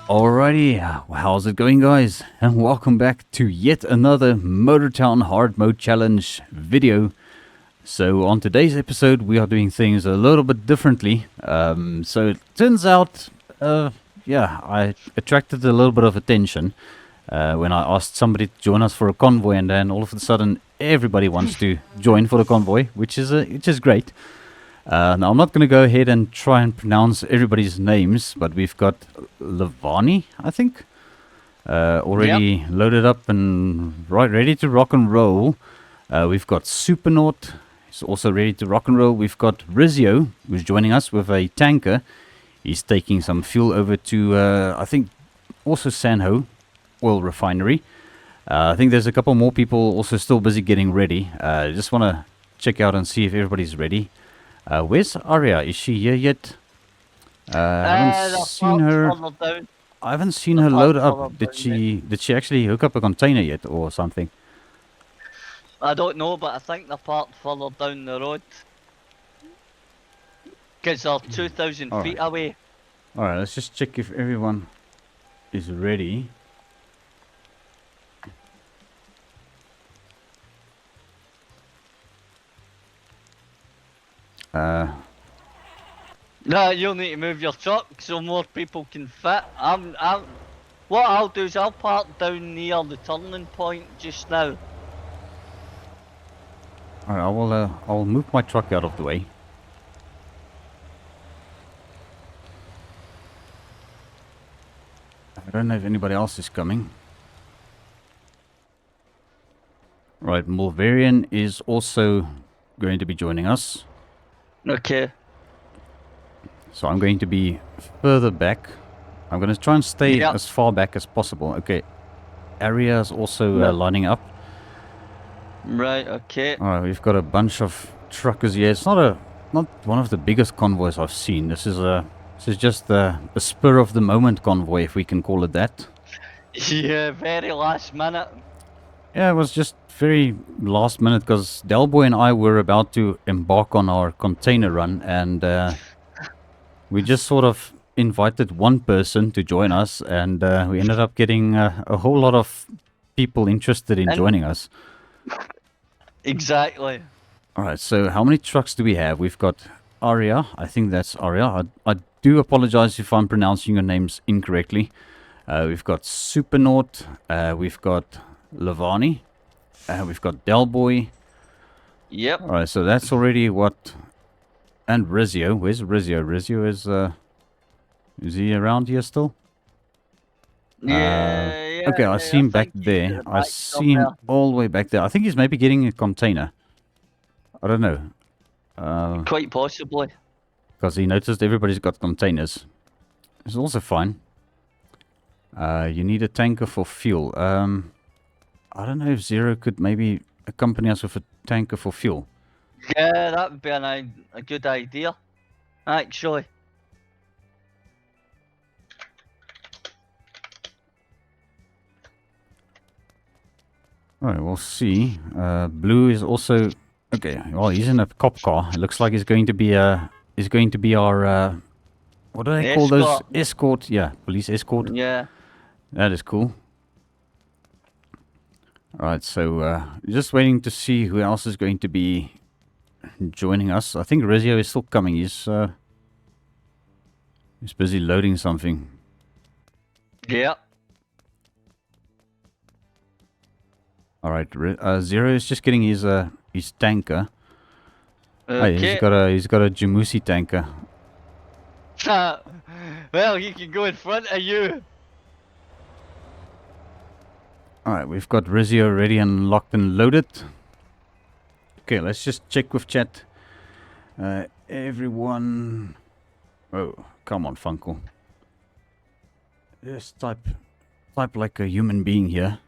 Alrighty, how's it going, guys? And welcome back to yet another Motortown Hard Mode Challenge video. So on today's episode we are doing things a little bit differently. So it turns out, I attracted a little bit of attention when I asked somebody to join us for a convoy, and then all of a sudden everybody wants to join for the convoy, which is great. Now I'm not going to go ahead and try and pronounce everybody's names, but we've got Lavani, I think, already loaded up and ready to rock and roll. We've got Supernaut, he's also ready to rock and roll. We've got Rizio, who's joining us with a tanker. He's taking some fuel over to, I think, also Sanho oil refinery. I think there's a couple more people also still busy getting ready. Just want to check out and see if everybody's ready. Where's Aria? Is she here yet? I haven't seen her. I haven't seen her load up. Did she actually hook up a container yet or something? I don't know, but I think they're parked further down the road. Because they're 2,000 feet away. Alright, let's just check if everyone is ready. No, you'll need to move your truck so more people can fit. What I'll do is I'll park down near the turning point just now. Alright, I'll move my truck out of the way. I don't know if anybody else is coming. Right, Mulverian is also going to be joining us. Okay. So I'm going to be further back. I'm going to try and stay as far back as possible. Okay. Area is also lining up. Right, okay. Alright, we've got a bunch of truckers here. It's not one of the biggest convoys I've seen. This is just a spur of the moment convoy, if we can call it that. Yeah, very last minute. Yeah, it was just very last minute because Delboy and I were about to embark on our container run, and we just sort of invited one person to join us, and we ended up getting a whole lot of people interested in joining us. Exactly. Alright, so how many trucks do we have? We've got Aria. I think that's Aria. I do apologize if I'm pronouncing your names incorrectly. We've got Supernaut. We've got Lavani. We've got Delboy. Yep. Alright, so that's already what... And Rizio. Where's Rizio? Rizio is he around here still? Yeah, okay, I see him back there. I see him all the way back there. I think he's maybe getting a container. I don't know. Quite possibly. Because he noticed everybody's got containers. It's also fine. You need a tanker for fuel. I don't know if Zero could maybe accompany us with a tanker for fuel. Yeah, that would be a good idea, actually. Alright, we'll see. Blue is also... Okay, well, he's in a cop car. It looks like he's going to be our... what do they call those? Escort. Yeah, police escort. Yeah. That is cool. Alright, so just waiting to see who else is going to be joining us. I think Rizio is still coming. He's busy loading something. Yeah. Alright, Zero is just getting his tanker. Okay. Hey, he's got a Jamusi tanker. Well, he can go in front of you. Alright, we've got Rizio ready and locked and loaded. Okay, let's just check with chat. Everyone... Oh, come on, FUNCLE. Just type like a human being here.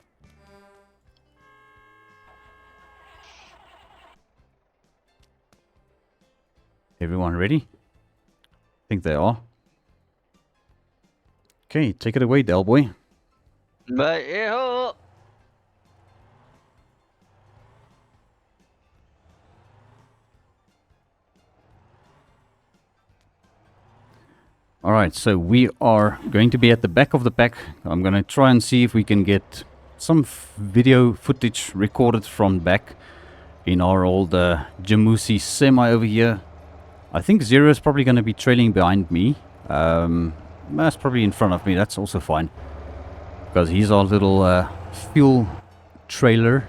Everyone ready? I think they are. Okay, take it away, Delboy. Right, yeah. Alright, so we are going to be at the back of the pack. I'm going to try and see if we can get some video footage recorded from back in our old Jamusi semi over here. I think Zero is probably going to be trailing behind me. That's probably in front of me, that's also fine. Because he's our little fuel trailer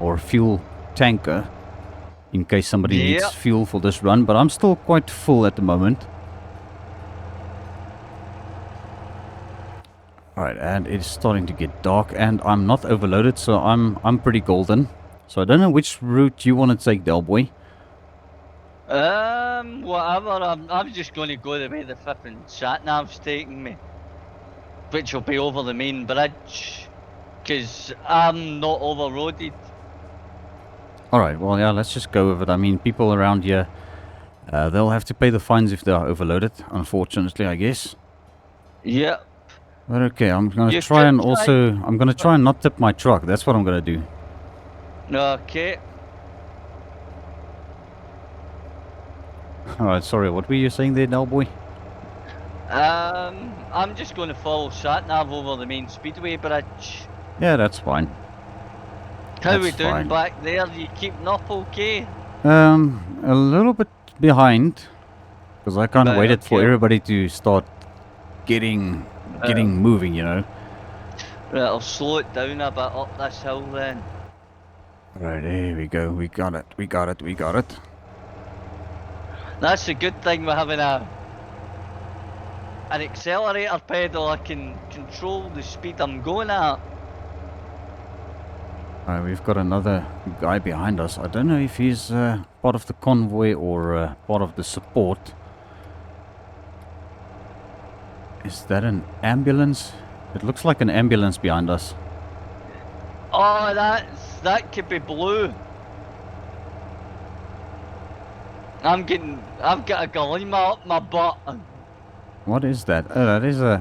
or fuel tanker in case somebody needs fuel for this run. But I'm still quite full at the moment. Alright, and it's starting to get dark and I'm not overloaded, so I'm pretty golden. So I don't know which route you want to take, Del Boy. Whatever. I'm just going to go the way the flipping sat-nav's taking me. Which will be over the main bridge. Because I'm not overloaded. Alright, well yeah, let's just go with it. I mean, people around here, they'll have to pay the fines if they are overloaded, unfortunately, I guess. Yep. But okay, I'm going to try and also, I'm going to try and not tip my truck. That's what I'm going to do. Okay. Alright, sorry, what were you saying there, Del Boy? I'm just going to follow sat-nav over the main speedway bridge. Yeah, that's fine. How we doing back there? You keeping up okay? A little bit behind. Because I kind of waited for everybody to start getting moving, you know. Right, I'll slow it down a bit up this hill then. Right, there we go. We got it. We got it. We got it. That's the good thing with having an accelerator pedal. I can control the speed I'm going at. Alright, we've got another guy behind us. I don't know if he's part of the convoy or part of the support. Is that an ambulance? It looks like an ambulance behind us. Oh, that could be blue. I've got a galima up my butt. What is that? Oh,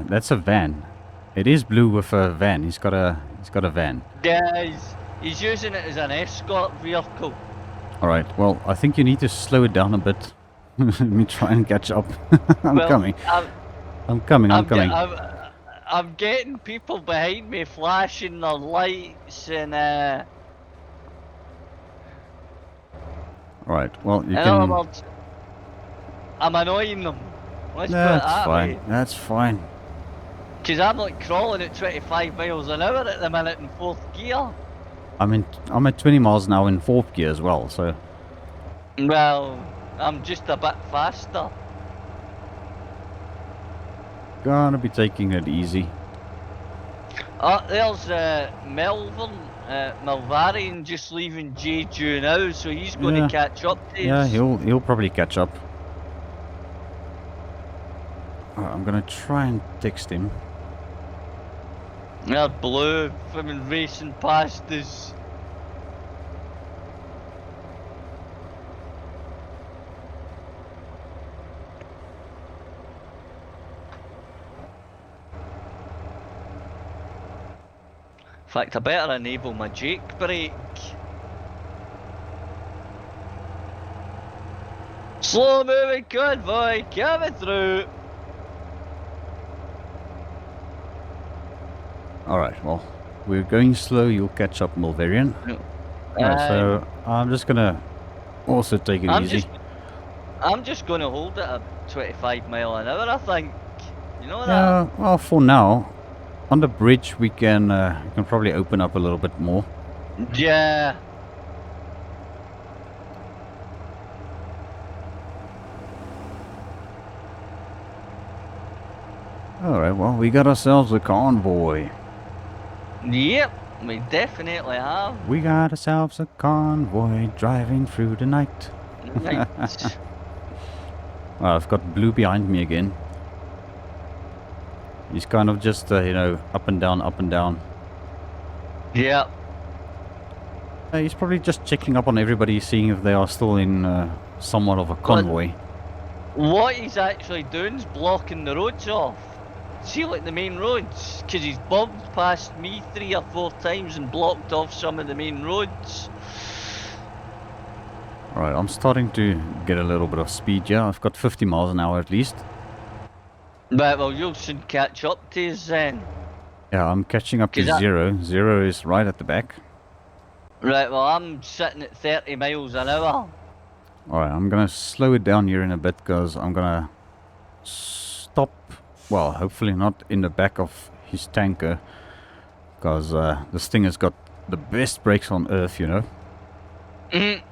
that's a van. It is blue with a van. He's got a van. Yeah, he's using it as an escort vehicle. Alright, well, I think you need to slow it down a bit. Let me try and catch up. I'm coming. I'm coming. I'm getting people behind me flashing their lights and Alright, well, you can... I'm annoying them. Let's put it That's that fine. way. That's fine. Because I'm like crawling at 25 miles an hour at the minute in 4th gear. I'm at 20 miles an hour in 4th gear as well, so... Well, I'm just a bit faster. Gonna be taking it easy. There's Melvin, Melvarian just leaving Jeju now, so he's going to catch up to us. Yeah, he'll probably catch up. I'm gonna try and text him. Yeah, blue, from racing past us. In fact, I better enable my Jake brake. Slow moving convoy, coming through. Alright, well, we're going slow, you'll catch up, Mulvarian. So I'm just gonna also take it easy. I'm just gonna hold it at 25 mile an hour, I think. You know that? Yeah, well, for now, on the bridge we can probably open up a little bit more. Yeah. Alright, well, we got ourselves a convoy. Yep, we definitely have. We got ourselves a convoy driving through the night. Right. I've got blue behind me again. He's kind of just, you know, up and down, up and down. Yep. He's probably just checking up on everybody, seeing if they are still in somewhat of a convoy. What he's actually doing is blocking the roads off. See, like the main roads, because he's bobbed past me 3 or 4 times and blocked off some of the main roads. Right, I'm starting to get a little bit of speed, yeah. I've got 50 miles an hour at least. Right, well, you'll soon catch up to us then. Yeah, I'm catching up to 'Cause I, zero. Zero is right at the back. right, well, I'm sitting at 30 miles an hour. Alright, I'm gonna slow it down here in a bit because I'm gonna stop. Well, hopefully not in the back of his tanker, because this thing has got the best brakes on earth, you know. Mhm.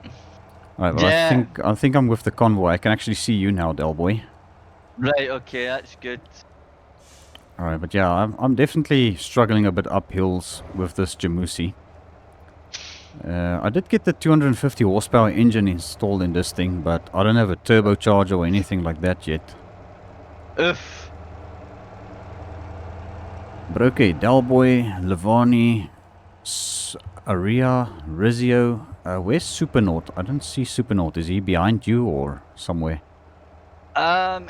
Alright, well, Yeah. I think I'm with the convoy. I can actually see you now, Del Boy. Right, okay, that's good. Alright, but yeah, I'm definitely struggling a bit up hills with this Jamusi. I did get the 250 horsepower engine installed in this thing, but I don't have a turbocharger or anything like that yet. Oof. But okay, Dalboy, Levani, Aria, Rizio. Where's Supernaut? I don't see Supernaut. Is he behind you or somewhere?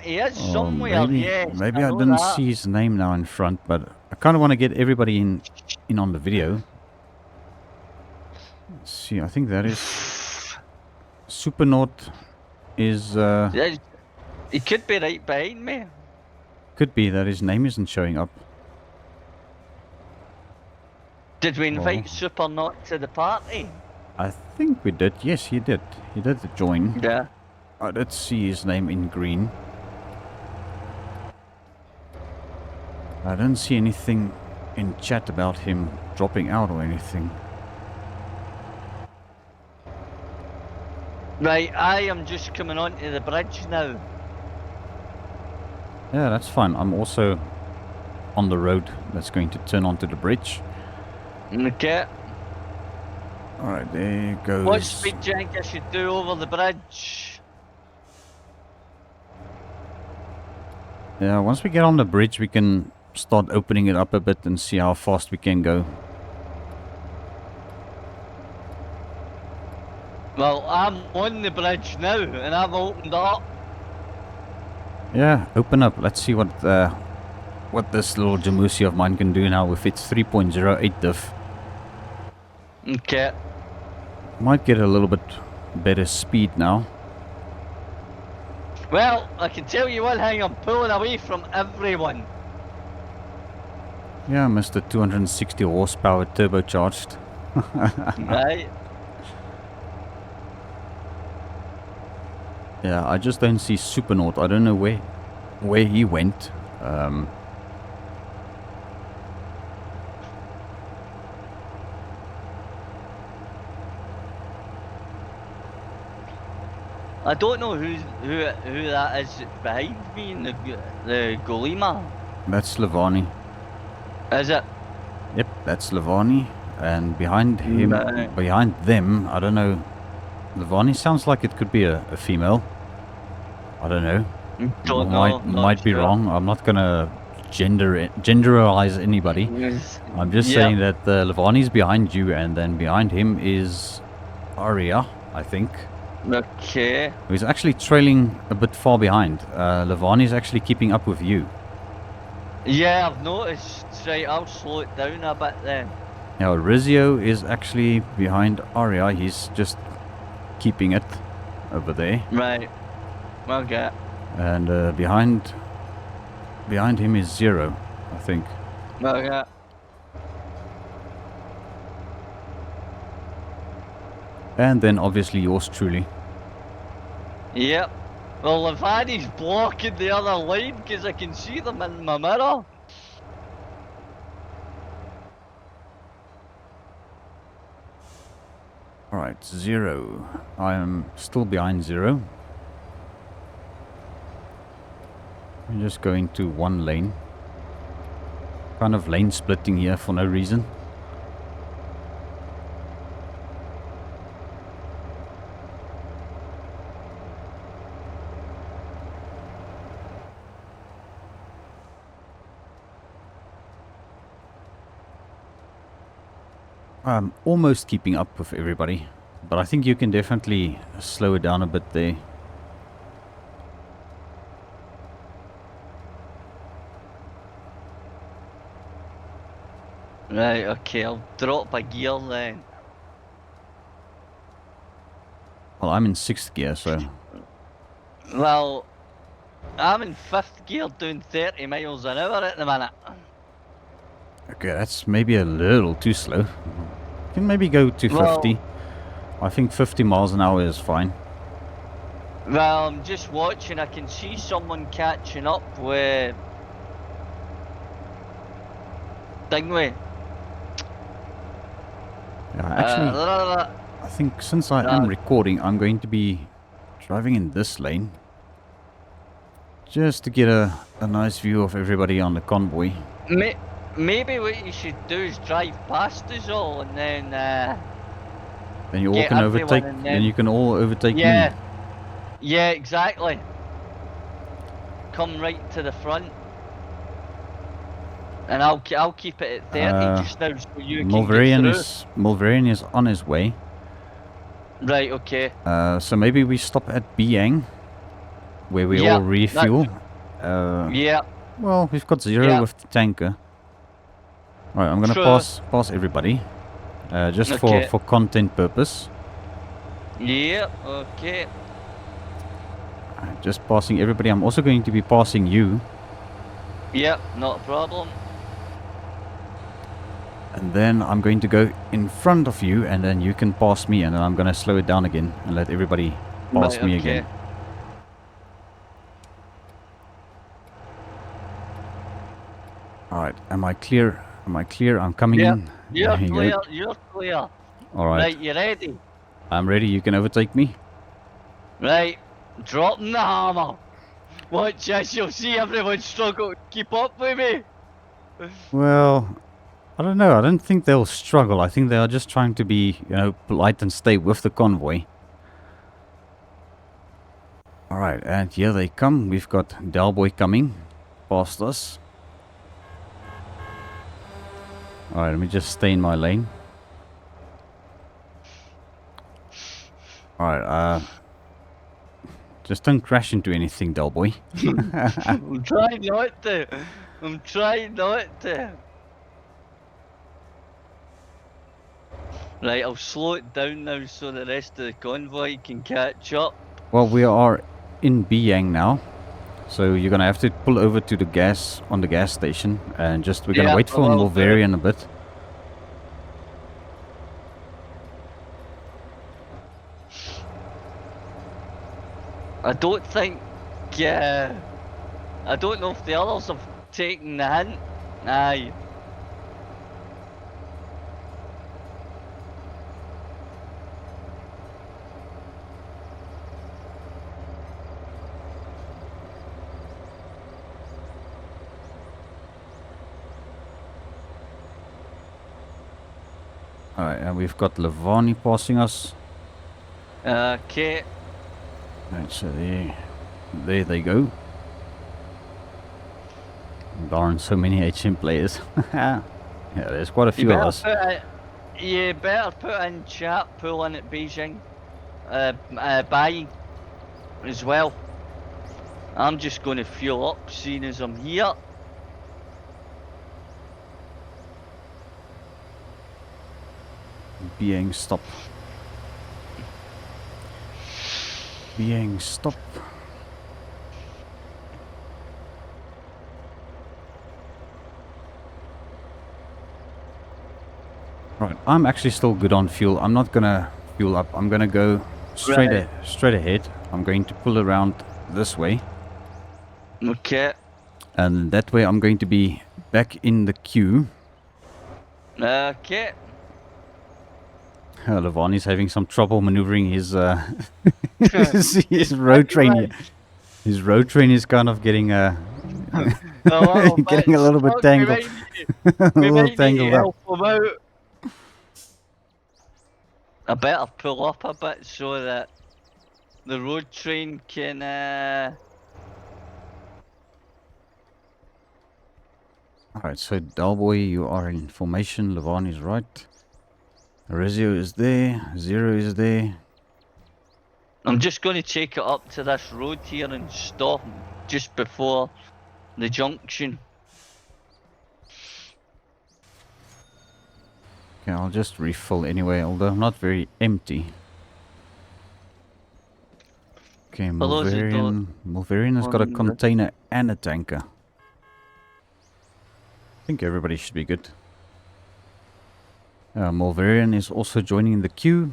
He is Or somewhere, yes, maybe I I know didn't that. see his name now in front, but I kind of want to get everybody in on the video. Let's see, I think that is Supernaut is Yeah, he could be right behind me. could be that his name isn't showing up. Did we Well, invite Super not to the party? I think we did. Yes, he did. He did join. Yeah. I did see his name in green. I didn't see anything in chat about him dropping out or anything. Right, I am just coming onto the bridge now. Yeah, that's fine. I'm also on the road that's going to turn onto the bridge. Okay. Alright, there goes. What speed do you think I should do over the bridge? Yeah, once we get on the bridge, we can start opening it up a bit and see how fast we can go. Well, I'm on the bridge now, and I've opened up. Yeah, open up. Let's see what this little Jamusi of mine can do now with its 3.08 diff. Okay. Might get a little bit better speed now. Well, I can tell you one thing, I'm pulling away from everyone. Yeah, Mr. 260 horsepower turbocharged. Right? Yeah, I just don't see Supernaut. I don't know where he went. I don't know who that is behind me in the Golema. That's Levani. Is it? Yep, that's Levani. And behind him, Right. behind them, I don't know. Levani sounds like it could be a female. I don't know. Don't know. Might be wrong. I'm not gonna genderize anybody. I'm just saying that Levani's behind you, and then behind him is Aria, I think. Okay. He's actually trailing a bit far behind. Levani's actually keeping up with you. Yeah, I've noticed. Right, I'll slow it down a bit then. Now Rizio is actually behind Aria. He's just keeping it over there. Right. Okay. And behind him is Zero, I think. Okay. And then obviously yours truly. Yep. Well, Levani's blocking the other lane because I can see them in my mirror. Alright, Zero. I am still behind Zero. I'm just going to one lane. Kind of lane splitting here for no reason. I'm almost keeping up with everybody, but I think you can definitely slow it down a bit there. Right, okay, I'll drop a gear then. Well, I'm in 6th gear, so... Well, I'm in 5th gear doing 30 miles an hour at the minute. Okay, that's maybe a little too slow. You can maybe go to 50. Well, I think 50 miles an hour is fine. well, I'm just watching. I can see someone catching up with Dingway. Yeah, actually, I think since I am recording, I'm going to be driving in this lane. Just to get a nice view of everybody on the convoy. Maybe what you should do is drive past us all and then Then you all get can overtake, everyone and then you can all overtake me. Yeah, exactly. Come right to the front. And I'll keep it at 30 just now so you can get through. Mulverian is on his way. Right, okay. So maybe we stop at Biang, where we all refuel. Yeah. Well, we've got zero with the tanker. Alright, I'm gonna pass everybody. Just for content purpose. Yeah, okay. Just passing everybody. I'm also going to be passing you. Yep, not a problem. And then I'm going to go in front of you, and then you can pass me, and then I'm going to slow it down again and let everybody pass me again. Alright, am I clear? Am I clear? I'm coming in. You're clear, you're clear. Alright. Right, you ready? I'm ready, you can overtake me. Right, dropping the hammer. Watch this, you'll see everyone struggle to keep up with me. Well, I don't know. I don't think they'll struggle. I think they are just trying to be, you know, polite and stay with the convoy. Alright, and here they come. We've got Delboy coming past us. Alright, let me just stay in my lane. Alright, just don't crash into anything, Delboy. I'm trying not to. I'm trying not to. Right, I'll slow it down now so the rest of the convoy can catch up. Well, we are in Biang now. So you're going to have to pull over to the gas, on the gas station. And just, we're going to wait for Mulverian a bit. I don't think, I don't know if the others have taken the hint. Aye. Alright, and we've got Levani passing us. Okay. Right, so there they go. Darn, so many HM players. Yeah, there's quite a few of us. You better put in chat pulling at Beijing. Buying as well. I'm just going to fuel up seeing as I'm here. Being stop. Being stop. Right, I'm actually still good on fuel. I'm not gonna fuel up. I'm gonna go straight ahead. I'm going to pull around this way. Okay. And that way I'm going to be back in the queue. Okay. Levani's having some trouble maneuvering his his road train. His road train is kind of getting getting a little bit tangled. A little tangled up. I better pull up a bit so that the road train can Alright, so Dalboy, you are in formation. Levani is right. Rezio is there. Zero is there. I'm just going to take it up to this road here and stop just before the junction. Okay, I'll just refill anyway, although I'm not very empty. Okay, For those that don't Mulverian has got a on the- container and a tanker. I think everybody should be good. Mulverian is also joining the queue.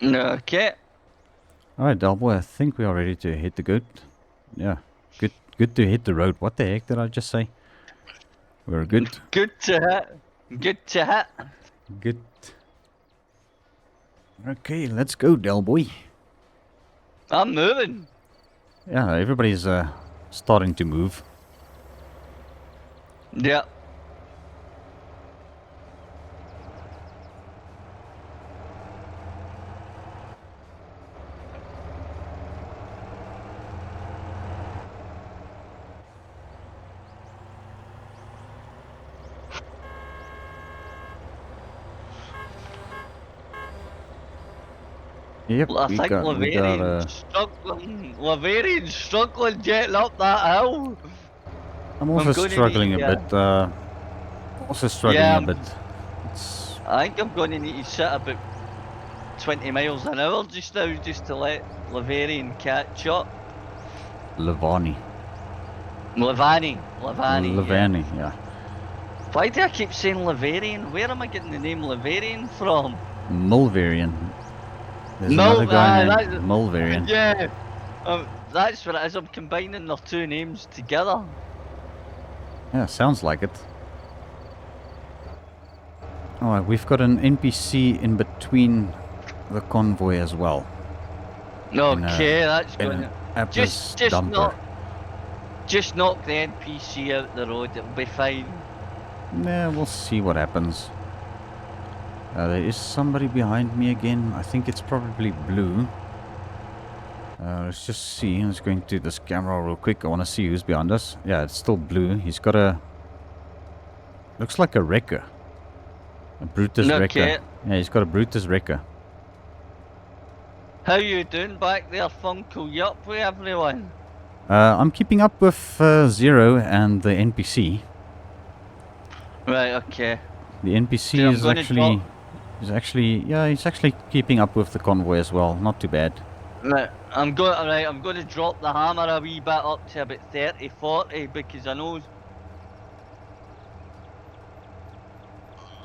Okay. Alright, Dalboy, I think we are ready to hit the goat. Yeah, good to hit the road. What the heck did I just say? We're good. Good to hit. Good to hit. Good. Okay, let's go, Dalboy. I'm moving. Yeah, everybody's starting to move. Yeah. Yep, I we think got Laverian's struggling getting up that hill. I'm also gonna struggling need, a bit. Also struggling Yeah, a bit. It's I think I'm going to need to sit about 20 miles an hour just now, just to let Laverian catch up. Lavani. Lavani, Lavani, yeah. Why do I keep saying Laverian? Where am I getting the name Laverian from? Mulverian. There's another guy named Mulverian. Yeah, that's what it is. I'm combining their two names together. Yeah, sounds like it. Alright, we've got an NPC in between the convoy as well. Okay, that's In going an to Atlas just dumper. just knock the NPC out the road. It'll be fine. Yeah, we'll see what happens. There is somebody behind me again. I think it's probably blue. Let's just see. Let's go into this camera real quick. I want to see who's behind us. Yeah, it's still blue. He's got a... Looks like a wrecker. A Brutus wrecker. Yeah, he's got a Brutus wrecker. How you doing back there, Funkle? You up with everyone? I'm keeping up with Zero and the NPC. Right, okay. The NPC So is actually... Yeah, he's actually keeping up with the convoy as well. Not too bad. Right, I'm going to drop the hammer a wee bit up to about 30, 40 because I know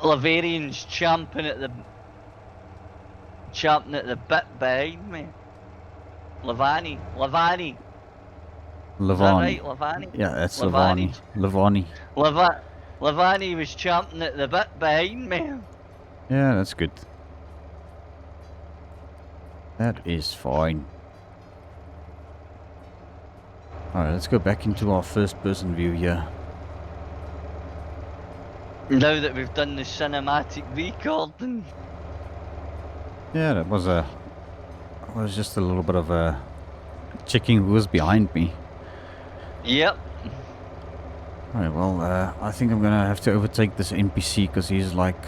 Laverian's champing at the bit behind me. Lavani. Lavani. Is that right, Lavani? Yeah, that's Lavani. Lavani. Lavani was champing at the bit behind me. Yeah, that's good. That is fine. Alright, let's go back into our first person view here. Now that we've done the cinematic recording. Yeah, that was just a little bit of a checking who was behind me. Yep. Alright, well, I think I'm gonna have to overtake this NPC because he's like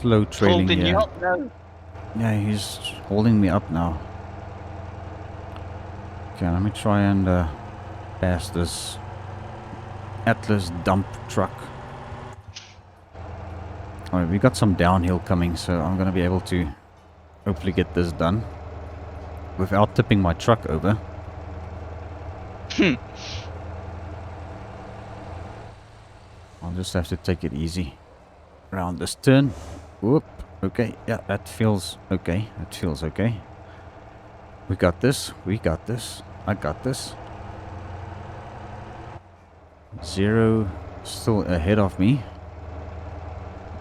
slow trailing Holding here. you up now. Yeah, he's holding me up now. Okay, let me try and pass this Atlas dump truck. Alright, we got some downhill coming, so I'm gonna be able to hopefully get this done without tipping my truck over. I'll just have to take it easy around this turn. Whoop. Okay, yeah, that feels okay. That feels okay. We got this. We got this. I got this. Zero still ahead of me.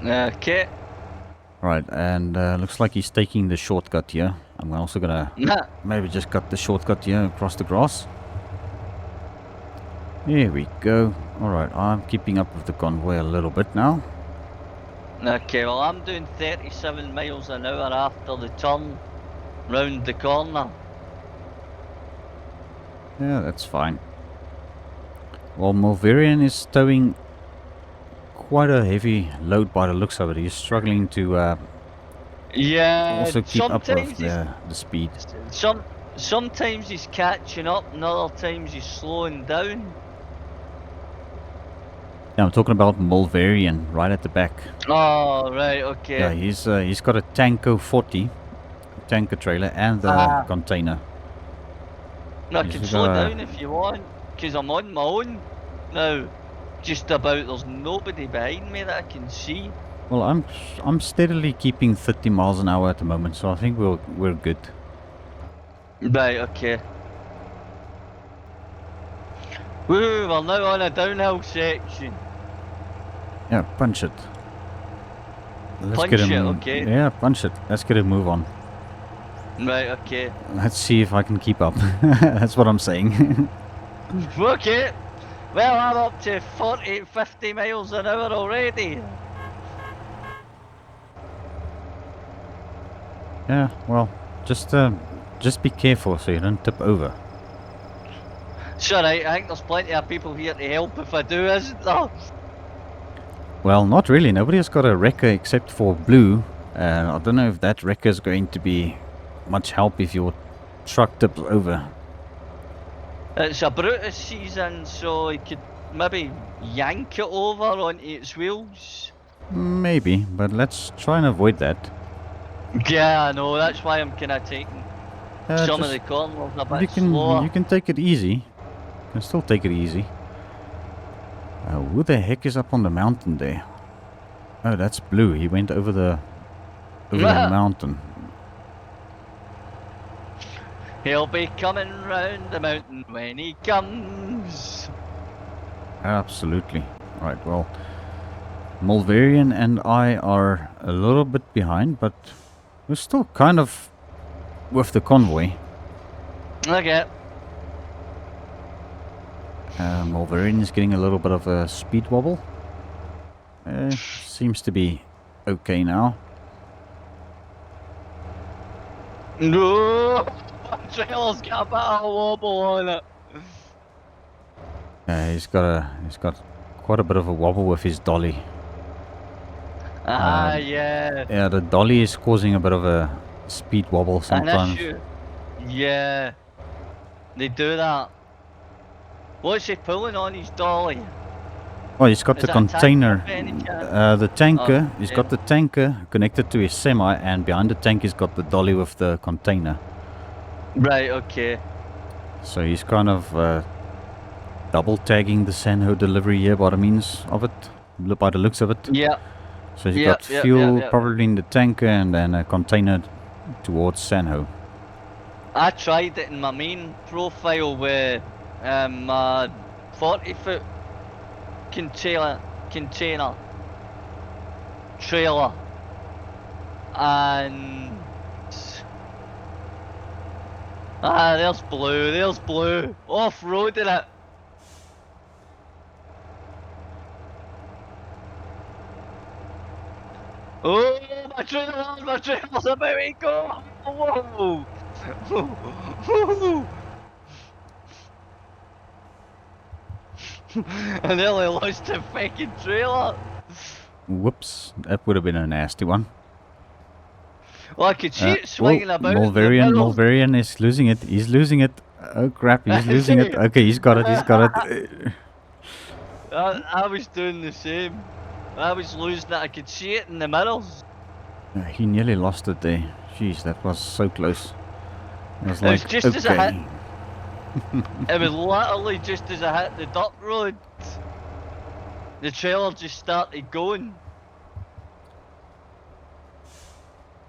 Okay. Right, and looks like he's taking the shortcut here. I'm also gonna maybe just cut the shortcut here across the grass. Here we go. Alright, I'm keeping up with the convoy a little bit now. Okay, well I'm doing 37 miles an hour after the turn round the corner. Yeah, that's fine. Well, Mulverian is towing quite a heavy load by the looks of it. He's struggling to Yeah, also keep up with the speed. Sometimes he's catching up and other times he's slowing down. Yeah, I'm talking about Mulverian right at the back. Oh, right, okay. Yeah, he's got a Tanko 40. tanker trailer and the Ah. container. I You can just slow gotta- down if you want, because I'm on my own now. Just about, there's nobody behind me that I can see. Well, I'm steadily keeping 30 miles an hour at the moment, so I think we're good. Right, okay. Woo, we're now on a downhill section. Yeah, punch it. Let's Punch get it, him. okay. Yeah, punch it. Let's get a move on. Right, okay. Let's see if I can keep up. That's what I'm saying. Okay. Well, I'm up to 40, 50 miles an hour already. Yeah, well, just be careful so you don't tip over. It's alright, I think there's plenty of people here to help if I do, isn't there? Well, not really. Nobody has got a wrecker except for Blue. And I don't know if that wrecker is going to be much help if your truck tips over. It's a Brutus season, so he could maybe yank it over onto its wheels. Maybe, but let's try and avoid that. Yeah, I know, that's why I'm kinda taking some of the Just corners a you bit can slower. you can take it easy. You can still take it easy. Who the heck is up on the mountain there? Oh, that's Blue. He went over the mountain. He'll be coming round the mountain when he comes. Absolutely. Right, well, Mulverian and I are a little bit behind, but we're still kind of with the convoy. Okay. Mulverian is getting a little bit of a speed wobble. Seems to be okay now. No! My trailer's got a bit of a wobble on it. He's got quite a bit of a wobble with his dolly. Yeah. Yeah, the dolly is causing a bit of a speed wobble An sometimes. issue. Yeah. They do that. What's he pulling on his dolly? Oh, he's got Is the that a tanker container. by any chance? The tanker. Oh, He's yeah. got the tanker connected to his semi, and behind the tank he's got the dolly with the container. Right, okay. So he's kind of double tagging the Sanho delivery here by the means of it, by the looks of it. Yeah. So he's Yep, got yep, fuel yep, yep. probably in the tanker and then a container towards Sanho. I tried it in my main profile with my 40-foot container trailer, and there's Blue off-roading it. Oh, my trailer's about to go. Whoa. I nearly lost the fucking trailer. Whoops, that would have been a nasty one. Well, I could see it swinging about in the Mulverian, middle. Mulverian is losing it. He's losing it. Oh crap, he's losing it. Okay, he's got it, he's got it. I was doing the same. I was losing it. I could see it in the mirrors. He nearly lost it there. Jeez, that was so close. I was It was like, just as I okay. hit. It was literally just as I hit the dirt road. The trailer just started going.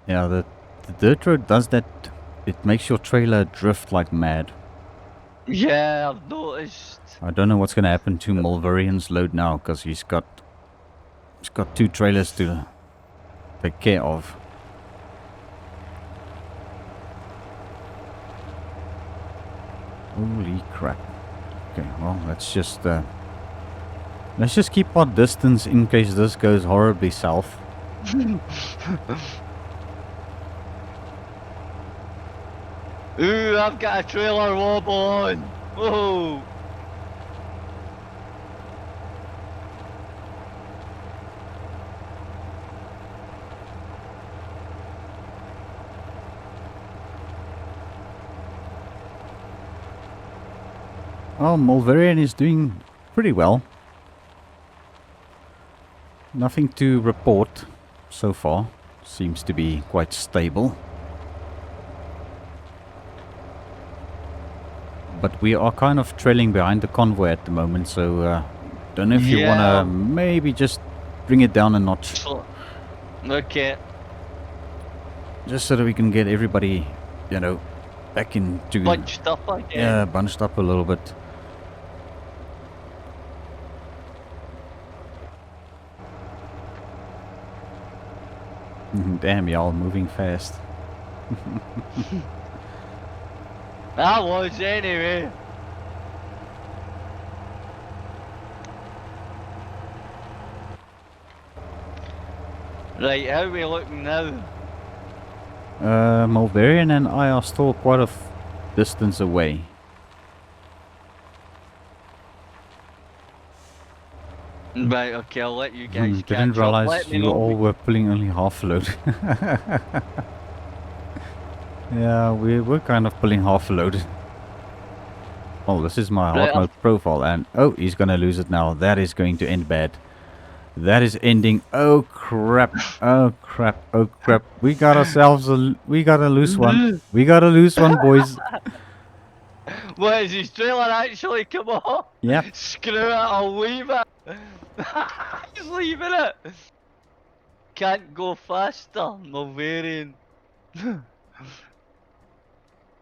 Yeah, the dirt road does that. It makes your trailer drift like mad. Yeah, I've noticed. I don't know what's going to happen to Mulverian's load now, because he's got two trailers to take care of. Holy crap. Okay, well, let's just keep our distance in case this goes horribly south. Ooh, I've got a trailer wobble on. Whoa. Well, Mulverian is doing pretty well. Nothing to report so far. Seems to be quite stable. but we are kind of trailing behind the convoy at the moment, so don't know if you want to maybe just bring it down a notch. Okay. Just so that we can get everybody, you know, back into... Bunched up again. Yeah, bunched up a little bit. Damn, y'all moving fast. I was anyway. Right, how are we looking now? Mulverian and I are still quite a distance away. Right, okay, I'll let you guys catch Didn't up. realize Let me you know all were pulling only half a load. Yeah, we're kind of pulling half a load. Oh, this is my hard mode profile, and oh, he's gonna lose it now. That is going to end bad. That is ending. Oh crap! Oh crap! Oh crap! We got ourselves we got a loose one. We got a loose one, boys. What, is his trailer actually come off? Yep. Screw it, I'll leave it. He's leaving it. Can't go faster, Mulverian.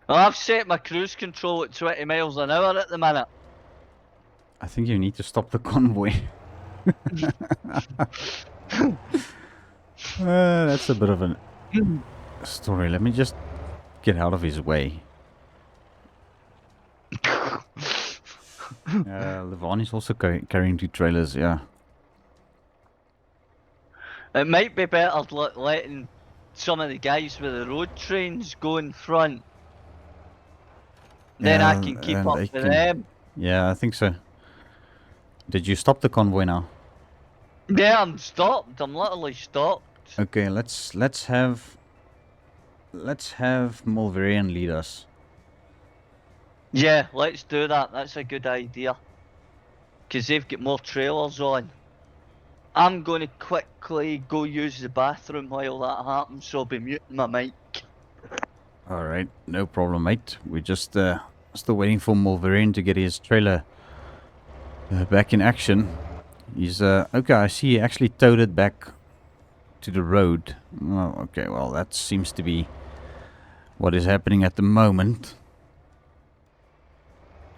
I've set my cruise control at 20 miles an hour at the minute. I think you need to stop the convoy. That's a bit of a story. Let me just get out of his way. Levon is also carrying 2 trailers, yeah. It might be better letting some of the guys with the road trains go in front. Then I can keep up with them. Yeah, I think so. Did you stop the convoy now? Yeah, I'm stopped. I'm literally stopped. Okay, let's have Mulverian lead us. Yeah, let's do that. That's a good idea. Because they've got more trailers on. I'm going to quickly go use the bathroom while that happens, so I'll be muting my mic. Alright, no problem, mate. We're just still waiting for Mulverian to get his trailer back in action. He's okay, I see he actually towed it back to the road. Oh, okay, well that seems to be what is happening at the moment.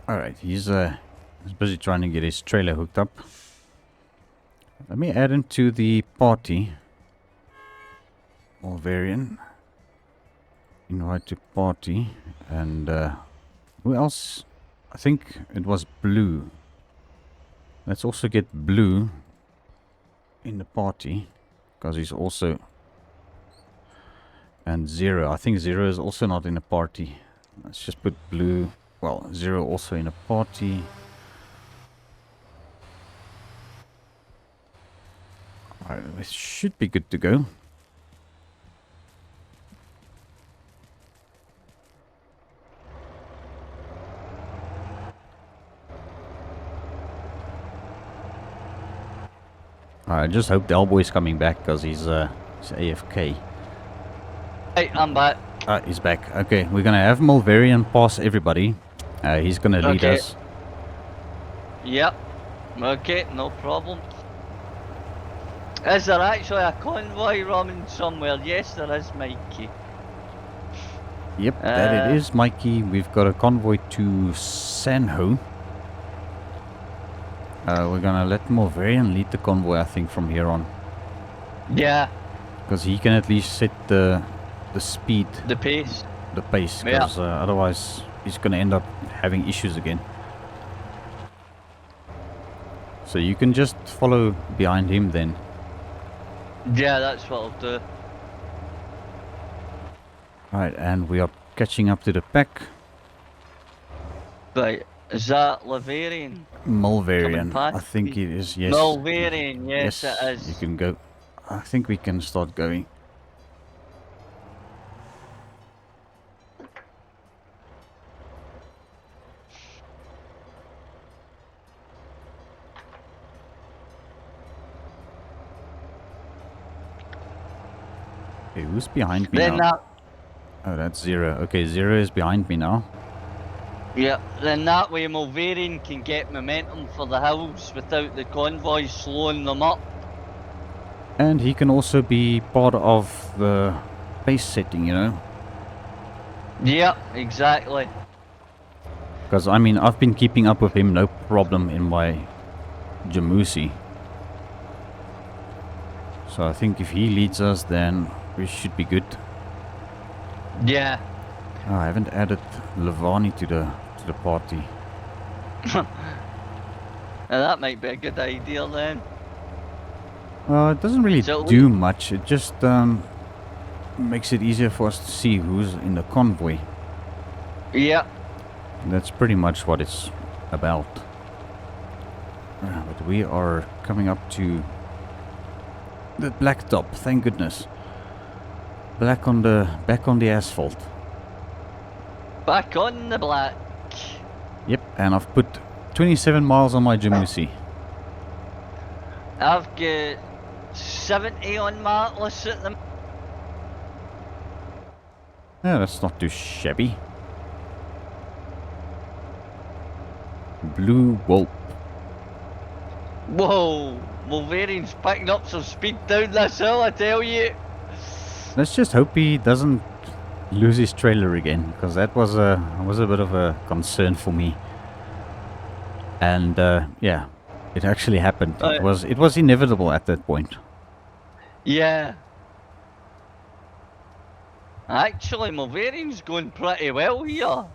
Alright, he's busy trying to get his trailer hooked up. Let me add him to the party. Mulverian. Invite to party. And who else? I think it was Blue. Let's also get Blue in the party. Because he's also... And Zero. I think Zero is also not in the party. Let's just put Blue... Well, Zero also in a party. Alright, this should be good to go. I just hope the Hellboy's coming back because he's AFK. Hey, I'm back. He's back. Okay, we're gonna have Mulverian pass everybody. He's gonna lead us. Yep. Okay, no problem. Is there actually a convoy running somewhere? Yes, there is, Mikey. Yep, that it is, Mikey. We've got a convoy to Sanho. We're gonna let Mulverian lead the convoy, I think, from here on. Yeah. Because he can at least set the speed. The pace. The pace, because otherwise he's gonna end up having issues again. So you can just follow behind him then. Yeah, that's what I'll do. Alright, and we are catching up to the pack. Right, is that Mulverian? Mulverian, I think it is, yes. Mulverian, yes, it is. You can go. I think we can start going. Okay, who's behind me now? Oh, that's Zero. Okay, Zero is behind me now. Yeah, then that way Mulverian can get momentum for the hills without the convoy slowing them up. And he can also be part of the pace setting, you know. Yeah, exactly. Because, I mean, I've been keeping up with him no problem in my Jamusi. So I think if he leads us, then we should be good. Yeah. Oh, I haven't added Levani to the party. Now that might be a good idea then. It doesn't really So do much. It just makes it easier for us to see who's in the convoy. Yeah. That's pretty much what it's about. But we are coming up to the blacktop, thank goodness. Back on the asphalt. Back on the black. Yep, and I've put 27 miles on my Jamusi. I've got 70 on my atlas at the Yeah, that's not too shabby. Blue Wolf. Whoa! Mulverian's picking up some speed down this hill, I tell you. Let's just hope he doesn't lose his trailer again, because that was a bit of a concern for me. And yeah, it actually happened. It was inevitable at that point. Yeah. Actually, Mulverian's going pretty well here.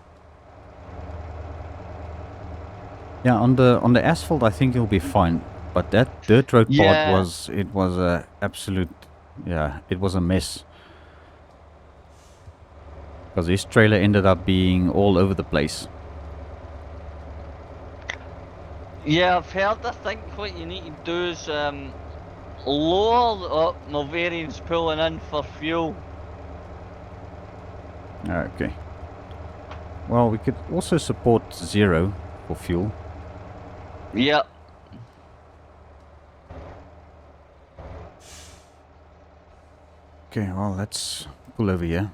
Yeah, on the asphalt I think he'll be fine, but that dirt road part was a absolute, yeah, it was a mess. Because his trailer ended up being all over the place. Yeah, I've heard. I think what you need to do is lower up Mulverian's pulling in for fuel. Okay. Well, we could also support Zero for fuel. Yep. Okay, well, let's pull over here.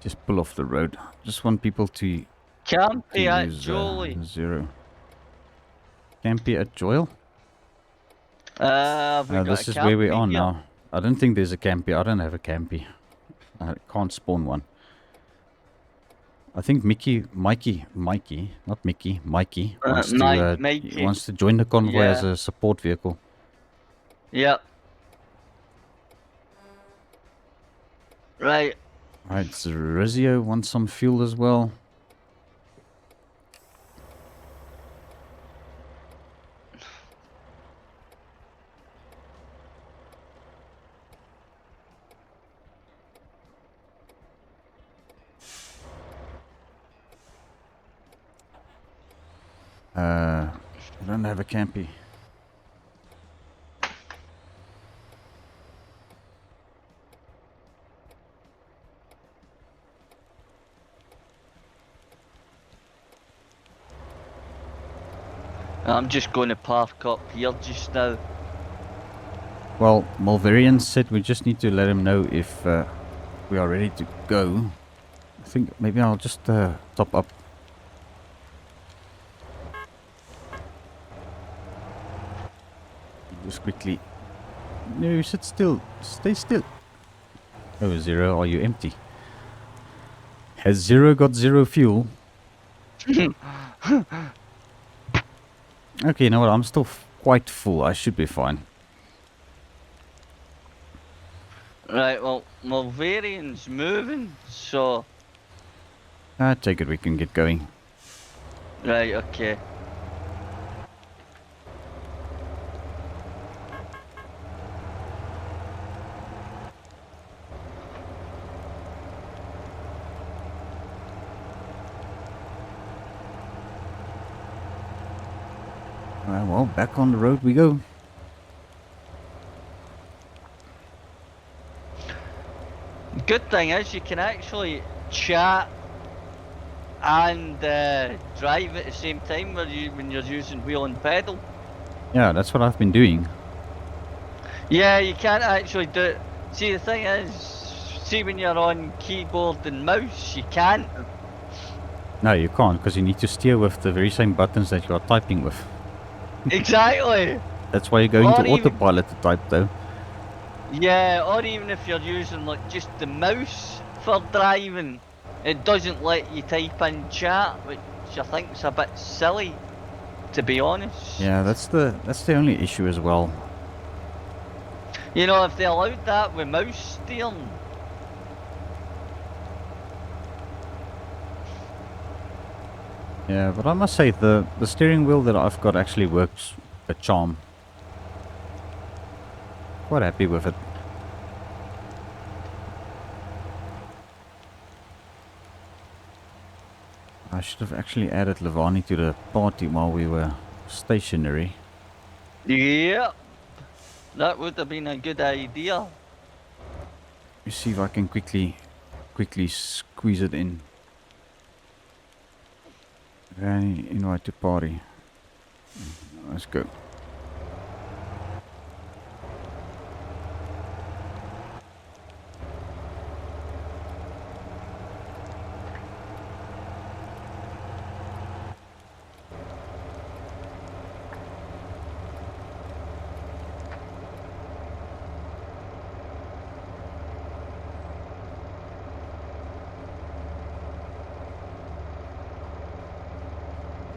Just pull off the road. Just want people to Campy at use Jolie. Zero. Campy at Joyle? This is where we are now. I don't think there's a campy. I don't have a campy. I can't spawn one. I think Mikey, not Mickey, Mikey wants to join the convoy as a support vehicle. Yep. Right. Right, Zerizio wants some fuel as well. I don't have a campy. I'm just going to park up here just now. Well, Mulverian said we just need to let him know if we are ready to go. I think maybe I'll just top up. Just quickly. No, sit still. Stay still. Oh, Zero, are you empty? Has Zero got zero fuel? Okay, you know what? I'm still quite full. I should be fine. Right, well, Mulverian's moving, so... I take it we can get going. Right, okay. Well, back on the road we go. Good thing is you can actually chat and drive at the same time when you're using wheel and pedal. Yeah, that's what I've been doing. Yeah, you can't actually do it. See, the thing is, see when you're on keyboard and mouse, you can't. No, you can't, because you need to steer with the very same buttons that you are typing with. Exactly. That's why you go into Or even, autopilot to type, though. yeah, or even if you're using like just the mouse for driving, it doesn't let you type in chat, which I think's a bit silly, to be honest. Yeah, that's the only issue as well. You know, if they allowed that with mouse steering. Yeah, but I must say the steering wheel that I've got actually works a charm. Quite happy with it. I should have actually added Levani to the party while we were stationary. Yep, that would have been a good idea. Let me see if I can quickly squeeze it in. Invite to party. Let's go.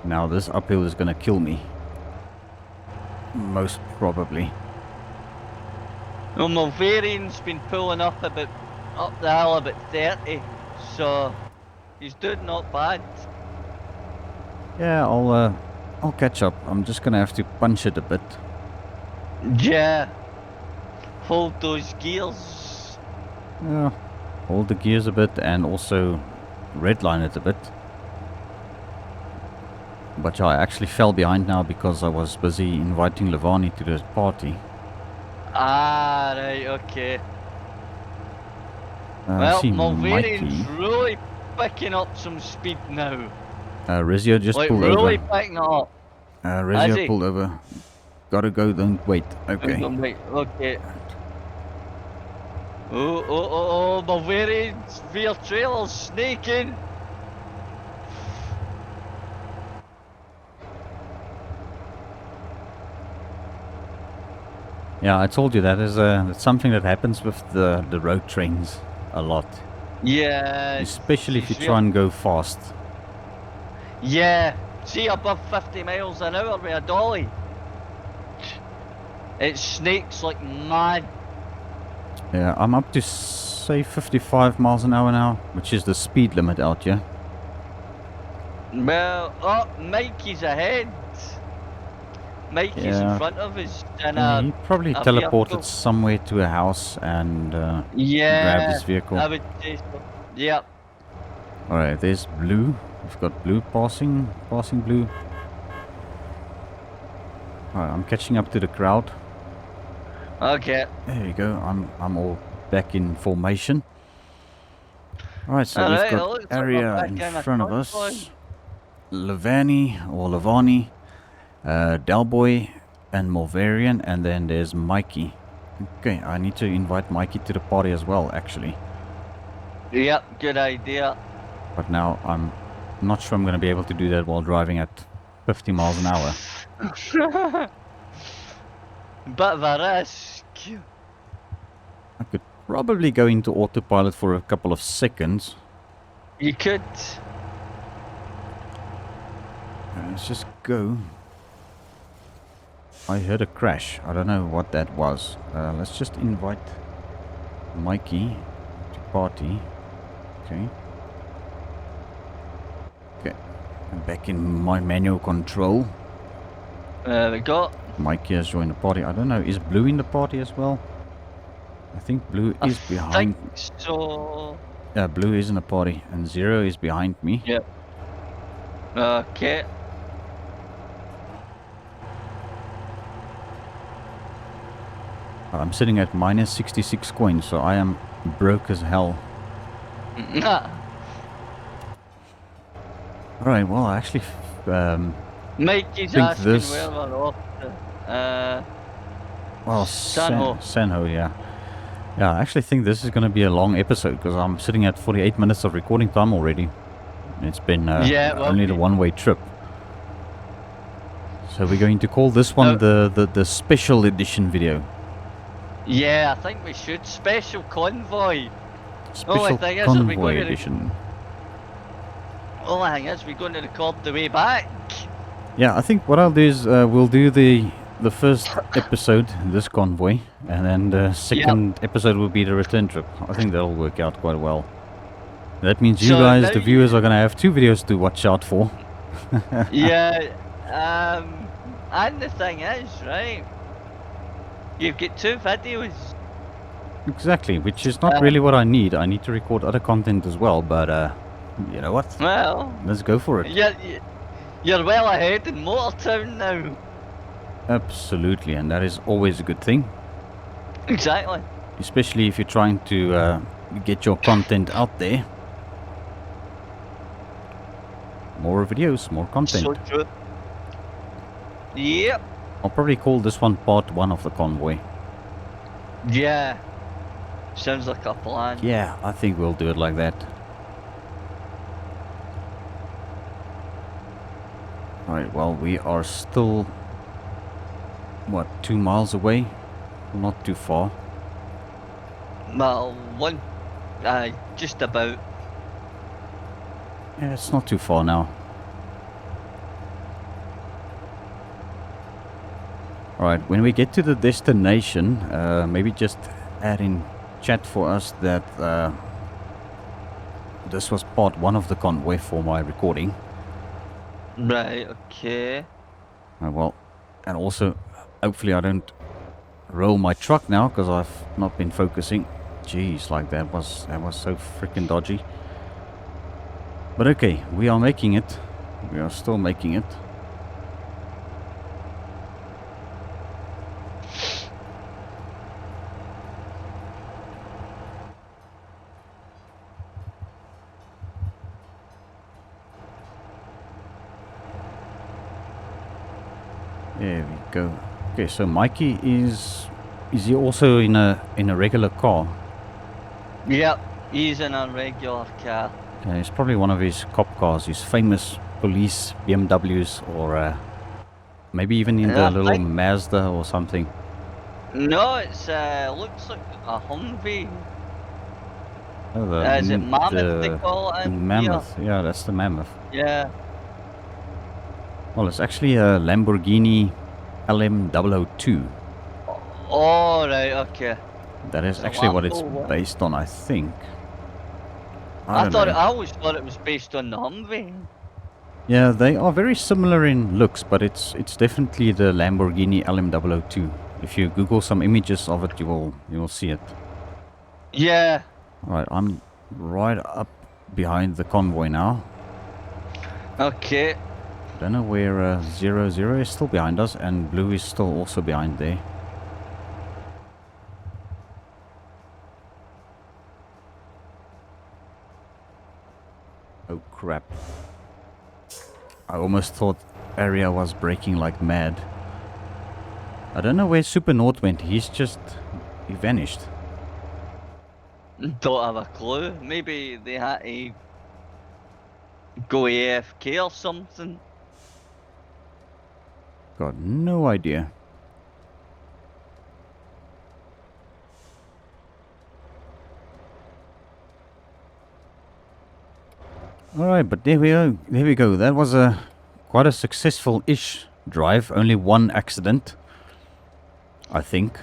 Now this uphill is gonna kill me. Most probably. Well, Mulvarian's been pulling up the hill about 30, so he's doing not bad. Yeah, I'll catch up. I'm just gonna have to punch it a bit. Yeah, hold those gears. Yeah, hold the gears a bit and also redline it a bit. But yeah, I actually fell behind now because I was busy inviting Levani to the party. Ah, right, okay. I Well, see Mulvarian's Mikey. really picking up some speed now. Rezio just Like, pulled really over. picking it up. Has Rezio he? pulled over. Gotta go, don't wait. Okay. Wait, okay. Oh, Mulvarian's rear trailer's snaking. Yeah, I told you that is it's something that happens with the road trains a lot. Yeah. Especially if you try and go fast. Yeah. See above 50 miles an hour with a dolly. It snakes like mad. Yeah, I'm up to say 55 miles an hour now, which is the speed limit out here. Well, oh, Mikey's ahead. Mikey's in front of us. And Yeah, he probably a teleported vehicle. somewhere to a house and grabbed Yeah, his vehicle. I would say so. Yep. Alright, there's blue. We've got blue passing blue. Alright, I'm catching up to the crowd. Okay. There you go. I'm all back in formation. Alright, so we've got area in front of us. Levani, Delboy, and Mulvarian, and then there's Mikey. Okay, I need to invite Mikey to the party as well, actually. Yep, good idea. But now I'm not sure I'm going to be able to do that while driving at 50 miles an hour. Bit of a risk. I could probably go into autopilot for a couple of seconds. You could. Let's just go. I heard a crash. I don't know what that was. Let's just invite Mikey to party. Okay. Okay. I'm back in my manual control. There we go. Mikey has joined the party. I don't know. Is Blue in the party as well? I think Blue is behind. I think so. Yeah, Blue is in the party. And Zero is behind me. Yep. Okay. I'm sitting at minus 66 coins, so I am broke as hell. Alright, well, I actually Mikey's think asking this... where we're off to. Well, Sanho. Sanho, yeah. Yeah, I actually think this is going to be a long episode, because I'm sitting at 48 minutes of recording time already. It's been Yeah, well, only the one-way trip. So we're going to call this one the special edition video. Yeah, I think we should. Special convoy. Special thing is, convoy edition. Only thing is, we're going to record the way back. Yeah, I think what I'll do is we'll do the first episode, this convoy, and then the second episode will be the return trip. I think that'll work out quite well. That means you So guys, now the viewers, are going to have 2 videos to watch out for. Yeah, and the thing is, right, you've got 2 videos. Exactly, which is not really what I need. I need to record other content as well, but you know what? Well, Let's go for it. You're well ahead in Motortown now. Absolutely, and that is always a good thing. Exactly. Especially if you're trying to get your content out there. More videos, more content. So true. Yep. I'll probably call this one part 1 of the convoy. Yeah. Sounds like a plan. Yeah, I think we'll do it like that. Alright, well, we are still, what, 2 miles away? Not too far. Well, just about. Yeah, it's not too far now. Alright, when we get to the destination, maybe just add in chat for us that this was part 1 of the convoy for my recording. Right, okay. Well, and also, hopefully I don't roll my truck now, because I've not been focusing. Jeez, like that was so freaking dodgy. But okay, we are making it. We are still making it. There we go. Okay, so Mikey is he also in a regular car? Yep, he's in a regular car. Okay, it's probably one of his cop cars, his famous police BMWs, or maybe even in the little Mazda or something. No, it's looks like a Humvee. Oh, Is it Mammoth they call it? The Mammoth, yeah, that's the Mammoth. Yeah. Well, it's actually a Lamborghini LM002. Oh, right, okay. That is actually what it's based on, I think. I always thought it was based on the Humvee. Yeah, they are very similar in looks, but it's definitely the Lamborghini LM002. If you Google some images of it, you will see it. Yeah. Alright, I'm right up behind the convoy now. Okay. Don't know where 00 is still behind us, and blue is still also behind there. Oh crap. I almost thought area was braking like mad. I don't know where Super North went, he vanished. Don't have a clue. Maybe they had to go AFK or something. Got no idea. Alright, but there we go. There we go. That was quite a successful-ish drive. Only 1 accident, I think.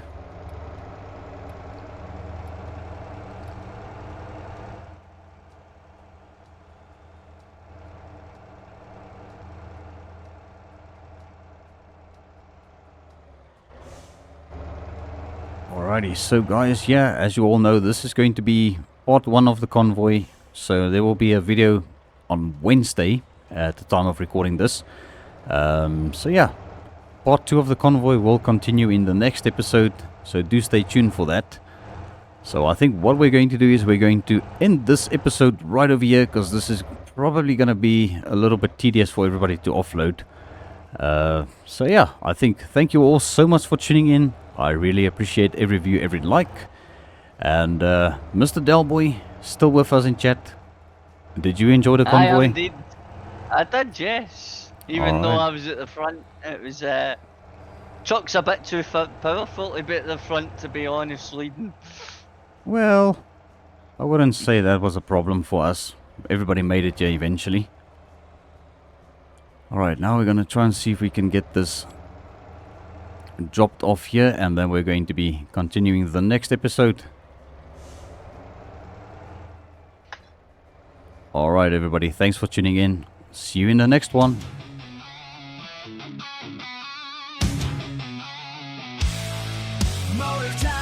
Alrighty, so guys, yeah, as you all know, this is going to be part 1 of the convoy. So there will be a video on Wednesday at the time of recording this. So yeah, part 2 of the convoy will continue in the next episode. So do stay tuned for that. So I think what we're going to do is we're going to end this episode right over here, because this is probably going to be a little bit tedious for everybody to offload. So yeah, I think thank you all so much for tuning in. I really appreciate every view, every like. And Mr. Delboy, still with us in chat. Did you enjoy the I convoy? indeed. I did, yes. Even though Alright. I was at the front, it was truck's a bit too powerful to be at the front, to be honest, leading. Well, I wouldn't say that was a problem for us. Everybody made it here eventually. Alright, now we're going to try and see if we can get this dropped off here, and then we're going to be continuing the next episode. Alright everybody, thanks for tuning in. See you in the next one. Motor Town.